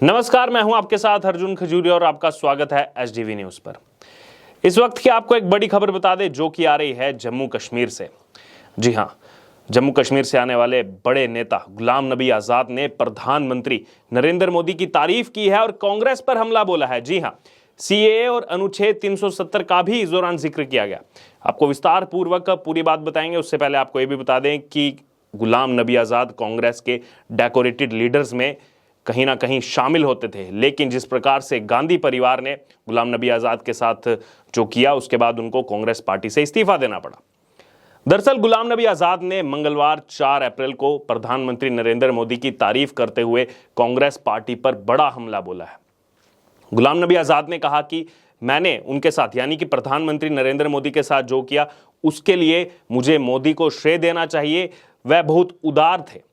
नमस्कार, मैं हूं आपके साथ अर्जुन खजूरिया और आपका स्वागत है एचडीवी न्यूज पर। इस वक्त की आपको एक बड़ी खबर बता दें जो कि आ रही है जम्मू कश्मीर से। जी हां, जम्मू कश्मीर से आने वाले बड़े नेता गुलाम नबी आजाद ने प्रधानमंत्री नरेंद्र मोदी की तारीफ की है और कांग्रेस पर हमला बोला है। जी हां, सीएए और अनुच्छेद 370 का भी इस दौरान जिक्र किया गया। आपको विस्तार पूर्वक पूरी बात बताएंगे। उससे पहले आपको यह भी बता दें कि गुलाम नबी आजाद कांग्रेस के डेकोरेटेड लीडर्स में कहीं ना कहीं शामिल होते थे, लेकिन जिस प्रकार से गांधी परिवार ने गुलाम नबी आजाद के साथ जो किया, उसके बाद उनको कांग्रेस पार्टी से इस्तीफा देना पड़ा। दरअसल गुलाम नबी आजाद ने मंगलवार 4 अप्रैल को प्रधानमंत्री नरेंद्र मोदी की तारीफ करते हुए कांग्रेस पार्टी पर बड़ा हमला बोला है। गुलाम नबी आजाद ने कहा कि मैंने उनके साथ यानी कि प्रधानमंत्री नरेंद्र मोदी के साथ जो किया उसके लिए मुझे मोदी को श्रेय देना चाहिए। वह बहुत उदार थे।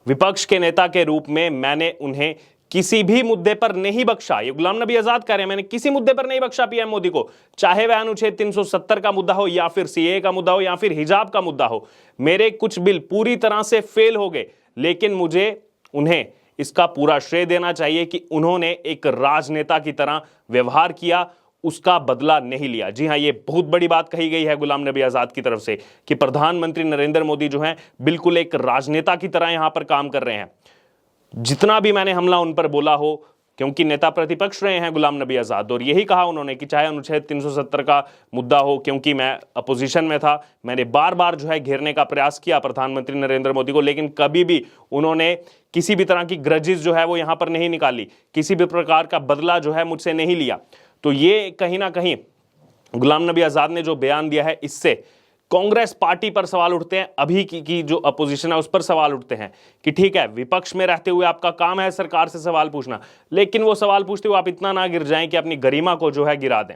विपक्ष के नेता के रूप में मैंने उन्हें किसी भी मुद्दे पर नहीं बख्शा। ये गुलाम नबी आजाद कह रहे हैं, मैंने किसी मुद्दे पर नहीं बख्शा पीएम मोदी को, चाहे वह अनुच्छेद 370 का मुद्दा हो या फिर सीएए का मुद्दा हो या फिर हिजाब का मुद्दा हो। मेरे कुछ बिल पूरी तरह से फेल हो गए, लेकिन मुझे उन्हें इसका पूरा श्रेय देना चाहिए कि उन्होंने एक राजनेता की तरह व्यवहार किया, उसका बदला नहीं लिया। जी हां, ये बहुत बड़ी बात कही गई है गुलाम नबी आजाद की तरफ से कि प्रधानमंत्री नरेंद्र मोदी जो हैं बिल्कुल एक राजनेता की तरह यहां पर काम कर रहे हैं। जितना भी मैंने हमला उन पर बोला हो, क्योंकि नेता प्रतिपक्ष रहे हैं गुलाम नबी आजाद, और यही कहा उन्होंने कि चाहे अनुच्छेद 370 का मुद्दा हो, क्योंकि मैं अपोजिशन में था, मैंने बार बार जो है घेरने का प्रयास किया प्रधानमंत्री नरेंद्र मोदी को, लेकिन कभी भी उन्होंने किसी भी तरह की ग्रजेस जो है वो यहां पर नहीं निकाली, किसी भी प्रकार का बदला जो है मुझसे नहीं लिया। तो ये कहीं ना कहीं गुलाम नबी आजाद ने जो बयान दिया है, इससे कांग्रेस पार्टी पर सवाल उठते हैं। अभी की जो अपोजिशन है उस पर सवाल उठते हैं कि ठीक है, विपक्ष में रहते हुए आपका काम है सरकार से सवाल पूछना, लेकिन वो सवाल पूछते हुए आप इतना ना गिर जाएं कि अपनी गरिमा को जो है गिरा दें।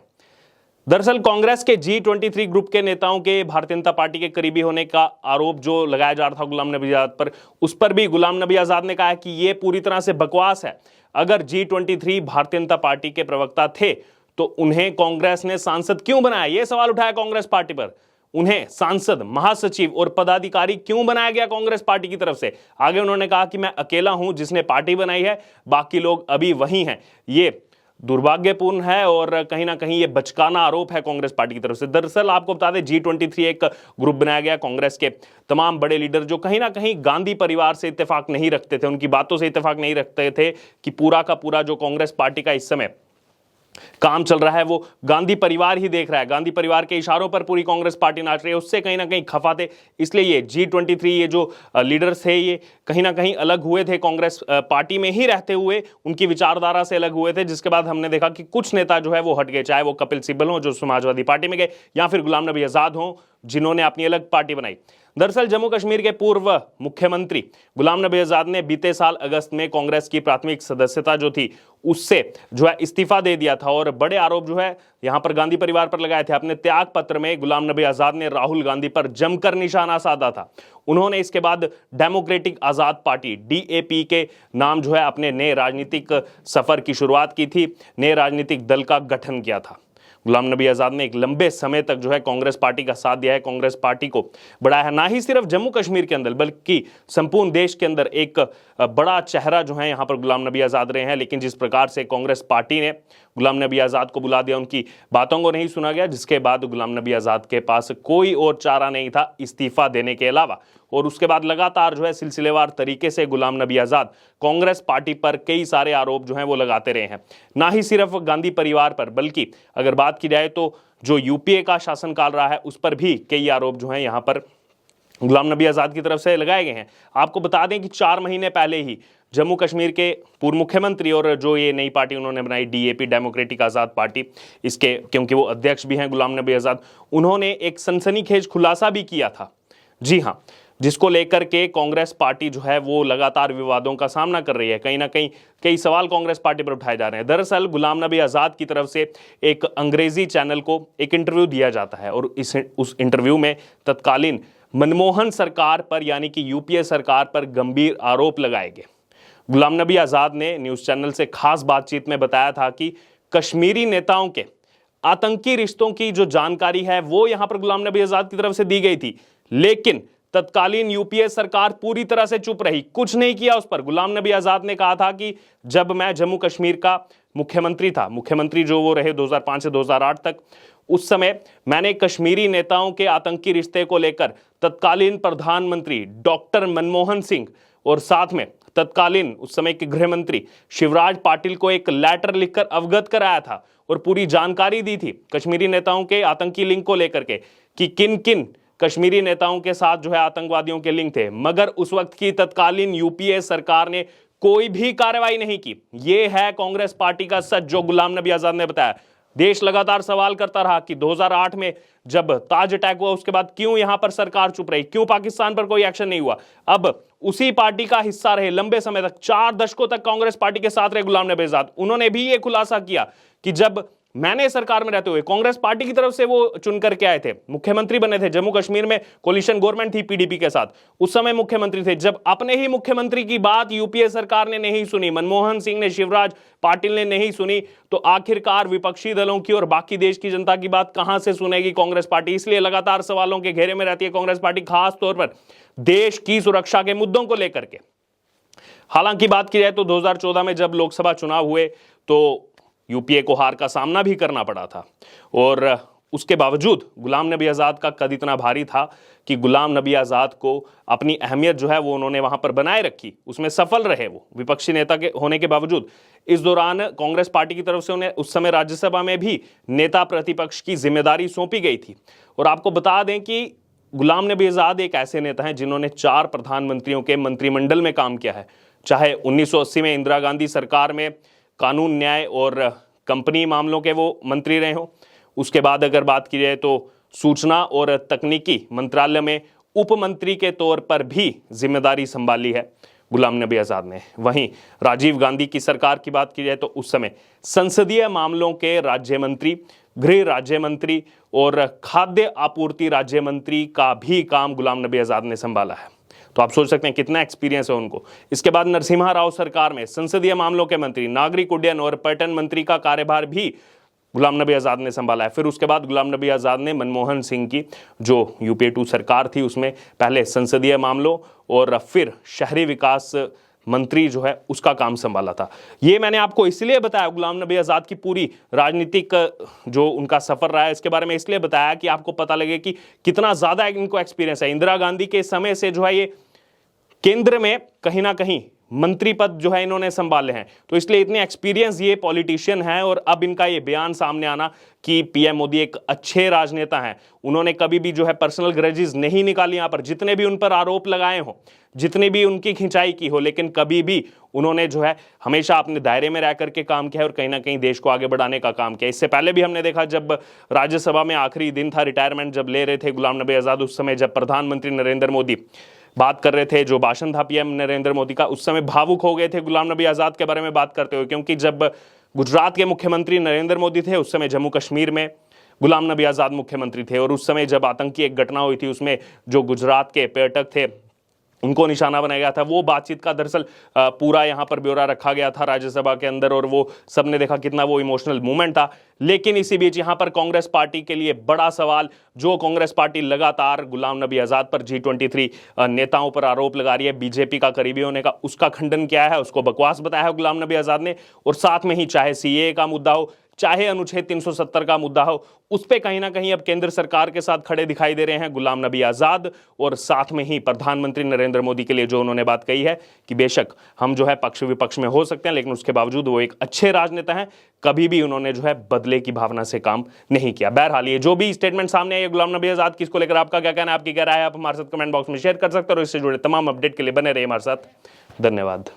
दरअसल कांग्रेस के G23 ग्रुप के नेताओं के भारतीय जनता पार्टी के करीबी होने का आरोप जो लगाया जा रहा था गुलाम नबी आजाद पर, उस पर भी गुलाम नबी आजाद ने कहा कि यह पूरी तरह से बकवास है। अगर G23 भारतीय जनता पार्टी के प्रवक्ता थे तो उन्हें कांग्रेस ने सांसद क्यों बनाया? यह सवाल उठाया कांग्रेस पार्टी पर। उन्हें सांसद, महासचिव और पदाधिकारी क्यों बनाया गया कांग्रेस पार्टी की तरफ से? आगे उन्होंने कहा कि मैं अकेला हूं जिसने पार्टी बनाई है, बाकी लोग अभी वही हैं। ये दुर्भाग्यपूर्ण है और कहीं ना कहीं ये बचकाना आरोप है कांग्रेस पार्टी की तरफ से। दरअसल आपको बता दें, G23 एक ग्रुप बनाया गया कांग्रेस के तमाम बड़े लीडर जो कहीं ना कहीं गांधी परिवार से इत्तेफाक नहीं रखते थे, उनकी बातों से इत्तेफाक नहीं रखते थे कि पूरा का पूरा जो कांग्रेस पार्टी का इस समय काम चल रहा है वो गांधी परिवार ही देख रहा है, गांधी परिवार के इशारों पर पूरी कांग्रेस पार्टी नाच रही है, उससे कहीं ना कहीं खफा थे। इसलिए ये G23 ये जो लीडर्स थे ये कहीं ना कहीं अलग हुए थे, कांग्रेस पार्टी में ही रहते हुए उनकी विचारधारा से अलग हुए थे, जिसके बाद हमने देखा कि कुछ नेता जो है वो हट गए, चाहे वो कपिल सिब्बल हो जो समाजवादी पार्टी में गए या फिर गुलाम नबी आजाद हो जिन्होंने अपनी अलग पार्टी बनाई। दरअसल जम्मू कश्मीर के पूर्व मुख्यमंत्री गुलाम नबी आजाद ने बीते साल अगस्त में कांग्रेस की प्राथमिक सदस्यता जो थी उससे जो है इस्तीफा दे दिया था और बड़े आरोप जो है यहां पर गांधी परिवार पर लगाए थे। अपने त्याग पत्र में गुलाम नबी आजाद ने राहुल गांधी पर जमकर निशाना साधा था। उन्होंने इसके बाद डेमोक्रेटिक आजाद पार्टी DAP के नाम जो है अपने नए राजनीतिक सफर की शुरुआत की थी, नए राजनीतिक दल का गठन किया था। गुलाम नबी आजाद ने एक लंबे समय तक जो है कांग्रेस पार्टी का साथ दिया है, कांग्रेस पार्टी को बढ़ाया है, ना ही सिर्फ जम्मू कश्मीर के अंदर बल्कि संपूर्ण देश के अंदर एक बड़ा चेहरा जो है यहां पर गुलाम नबी आजाद रहे हैं। लेकिन जिस प्रकार से कांग्रेस पार्टी ने गुलाम नबी आजाद को बुला दिया, उनकी बातों को नहीं सुना गया, जिसके बाद गुलाम नबी आजाद के पास कोई और चारा नहीं था इस्तीफा देने के अलावा। और उसके बाद लगातार जो है सिलसिलेवार तरीके से गुलाम नबी आजाद कांग्रेस पार्टी पर कई सारे आरोप जो हैं वो लगाते रहे हैं, ना ही सिर्फ गांधी परिवार पर, बल्कि अगर बात की जाए तो जो UPA का शासनकाल रहा है उस पर भी कई आरोप जो हैं यहां पर गुलाम नबी आजाद की तरफ से लगाए गए हैं। आपको बता दें कि 4 महीने पहले ही जम्मू कश्मीर के पूर्व मुख्यमंत्री और जो ये नई पार्टी उन्होंने बनाई DAP डेमोक्रेटिक आजाद पार्टी, इसके क्योंकि वो अध्यक्ष भी हैं गुलाम नबी आजाद, उन्होंने एक सनसनीखेज खुलासा भी किया था। जी हां, जिसको लेकर के कांग्रेस पार्टी जो है वो लगातार विवादों का सामना कर रही है। कहीं ना कहीं कई सवाल कांग्रेस पार्टी पर उठाए जा रहे हैं। दरअसल गुलाम नबी आजाद की तरफ से एक अंग्रेजी चैनल को एक इंटरव्यू दिया जाता है और उस इंटरव्यू में तत्कालीन मनमोहन सरकार पर यानी कि UPA सरकार पर गंभीर आरोप लगाए गए। गुलाम नबी आजाद ने न्यूज चैनल से खास बातचीत में बताया था कि कश्मीरी नेताओं के आतंकी रिश्तों की जो जानकारी है वो यहां पर गुलाम नबी आजाद की तरफ से दी गई थी, लेकिन तत्कालीन यूपीए सरकार पूरी तरह से चुप रही, कुछ नहीं किया उस पर। गुलाम नबी आजाद ने कहा था कि जब मैं जम्मू कश्मीर का मुख्यमंत्री था, मुख्यमंत्री जो वो रहे 2005 से 2008 तक, उस समय मैंने कश्मीरी नेताओं के आतंकी रिश्ते को लेकर तत्कालीन प्रधानमंत्री डॉक्टर मनमोहन सिंह और साथ में तत्कालीन उस समय के गृह मंत्री शिवराज पाटिल को एक लेटर लिखकर अवगत कराया था और पूरी जानकारी दी थी कश्मीरी नेताओं के आतंकी लिंक को लेकर के कि किन किन कश्मीरी नेताओं के साथ जो है आतंकवादियों के लिंक थे। मगर उस वक्त की तत्कालीन यूपीए सरकार ने कोई भी कार्रवाई नहीं की। यह है कांग्रेस पार्टी का सच जो गुलाम नबी आजाद ने बताया। देश लगातार सवाल करता रहा कि 2008 में जब ताज अटैक हुआ उसके बाद क्यों यहां पर सरकार चुप रही, क्यों पाकिस्तान पर कोई एक्शन नहीं हुआ। अब उसी पार्टी का हिस्सा रहे लंबे समय तक, 4 दशकों तक कांग्रेस पार्टी के साथ रहे गुलाम नबी आजाद। उन्होंने भी यह खुलासा किया कि जब मैंने सरकार में रहते हुए कांग्रेस पार्टी की तरफ से वो चुन करके आए थे, मुख्यमंत्री बने थे, जम्मू कश्मीर में कोलिशन गवर्नमेंट थी पीडीपी के साथ, उस समय मुख्यमंत्री थे। जब अपने ही मुख्यमंत्री की बात यूपीए सरकार ने नहीं सुनी, मनमोहन सिंह ने, शिवराज पाटिल ने नहीं सुनी, तो आखिरकार विपक्षी दलों की और बाकी देश की जनता की बात कहां से सुनेगी कांग्रेस पार्टी। इसलिए लगातार सवालों के घेरे में रहती है कांग्रेस पार्टी, खास तौर पर देश की सुरक्षा के मुद्दों को लेकर के। हालांकि बात की जाए तो 2014 में जब लोकसभा चुनाव हुए तो यूपीए को हार का सामना भी करना पड़ा था और उसके बावजूद गुलाम नबी आज़ाद का कद इतना भारी था कि गुलाम नबी आज़ाद को अपनी अहमियत जो है वो उन्होंने वहां पर बनाए रखी, उसमें सफल रहे वो विपक्षी नेता के होने के बावजूद। इस दौरान कांग्रेस पार्टी की तरफ से उन्हें उस समय राज्यसभा में भी नेता प्रतिपक्ष की जिम्मेदारी सौंपी गई थी। और आपको बता दें कि गुलाम नबी आज़ाद एक ऐसे नेता हैं जिन्होंने 4 प्रधानमंत्रियों के मंत्रिमंडल में काम किया है, चाहे 1980 में इंदिरा गांधी सरकार में कानून, न्याय और कंपनी मामलों के वो मंत्री रहे हो। उसके बाद अगर बात की जाए तो सूचना और तकनीकी मंत्रालय में उप मंत्री के तौर पर भी जिम्मेदारी संभाली है गुलाम नबी आज़ाद ने। वहीं राजीव गांधी की सरकार की बात की जाए तो उस समय संसदीय मामलों के राज्य मंत्री, गृह राज्य मंत्री और खाद्य आपूर्ति राज्य मंत्री का भी काम गुलाम नबी आज़ाद ने संभाला है। तो आप सोच सकते हैं कितना एक्सपीरियंस है उनको। इसके बाद नरसिम्हा राव सरकार में संसदीय मामलों के मंत्री, नागरिक उड्डयन और पर्यटन मंत्री का कार्यभार भी गुलाम नबी आज़ाद ने संभाला है। फिर उसके बाद गुलाम नबी आज़ाद ने मनमोहन सिंह की जो यूपीए 2 सरकार थी उसमें पहले संसदीय मामलों और फिर शहरी विकास मंत्री जो है उसका काम संभाला था। ये मैंने आपको इसलिए बताया, गुलाम नबी आज़ाद की पूरी राजनीतिक जो उनका सफर रहा है इसके बारे में इसलिए बताया कि आपको पता लगे कि कितना ज्यादा इनको एक्सपीरियंस है। इंदिरा गांधी के समय से जो है ये केंद्र में कहीं ना कहीं मंत्री पद जो है इन्होंने संभाले हैं, तो इसलिए इतने एक्सपीरियंस ये पॉलिटिशियन हैं। और अब इनका ये बयान सामने आना कि पीएम मोदी एक अच्छे राजनेता हैं, उन्होंने कभी भी जो है पर्सनल ग्रजेस नहीं निकाली यहाँ पर, जितने भी उन पर आरोप लगाए हो, जितनी भी उनकी खिंचाई की हो, लेकिन कभी भी उन्होंने जो है हमेशा अपने दायरे में रह करके काम किया और कहीं ना कहीं देश को आगे बढ़ाने का काम किया। इससे पहले भी हमने देखा जब राज्यसभा में आखिरी दिन था, रिटायरमेंट जब ले रहे थे गुलाम नबी आज़ाद, उस समय जब प्रधानमंत्री नरेंद्र मोदी बात कर रहे थे, जो भाषण था पीएम नरेंद्र मोदी का, उस समय भावुक हो गए थे गुलाम नबी आज़ाद के बारे में बात करते हुए, क्योंकि जब गुजरात के मुख्यमंत्री नरेंद्र मोदी थे उस समय जम्मू कश्मीर में गुलाम नबी आज़ाद मुख्यमंत्री थे। और उस समय जब आतंकी एक घटना हुई थी उसमें जो गुजरात के पर्यटक थे उनको निशाना बनाया गया था, वो बातचीत का दरअसल पूरा यहाँ पर ब्यौरा रखा गया था राज्यसभा के अंदर और वो सबने देखा कितना वो इमोशनल मूवमेंट था। लेकिन इसी बीच यहाँ पर कांग्रेस पार्टी के लिए बड़ा सवाल, जो कांग्रेस पार्टी लगातार गुलाम नबी आज़ाद पर G23 नेताओं पर आरोप लगा रही है बीजेपी का करीबी होने का, उसका खंडन किया है, उसको बकवास बताया है गुलाम नबी आज़ाद ने। और साथ में ही चाहे सीएए का मुद्दा हो, चाहे अनुच्छेद 370 का मुद्दा हो, उस पे कहीं ना कहीं अब केंद्र सरकार के साथ खड़े दिखाई दे रहे हैं गुलाम नबी आज़ाद। और साथ में ही प्रधानमंत्री नरेंद्र मोदी के लिए जो उन्होंने बात कही है कि बेशक हम जो है पक्ष विपक्ष में हो सकते हैं, लेकिन उसके बावजूद वो एक अच्छे राजनेता हैं, कभी भी उन्होंने जो है बदले की भावना से काम नहीं किया। बहरहाल ये जो भी स्टेटमेंट सामने आई है गुलाम नबी आज़ाद की, इसको लेकर आपका क्या कहना है, आपकी क्या राय है, आप हमारे साथ कमेंट बॉक्स में शेयर कर सकते हैं। और इससे जुड़े तमाम अपडेट के लिए बने रहिए हमारे साथ। धन्यवाद।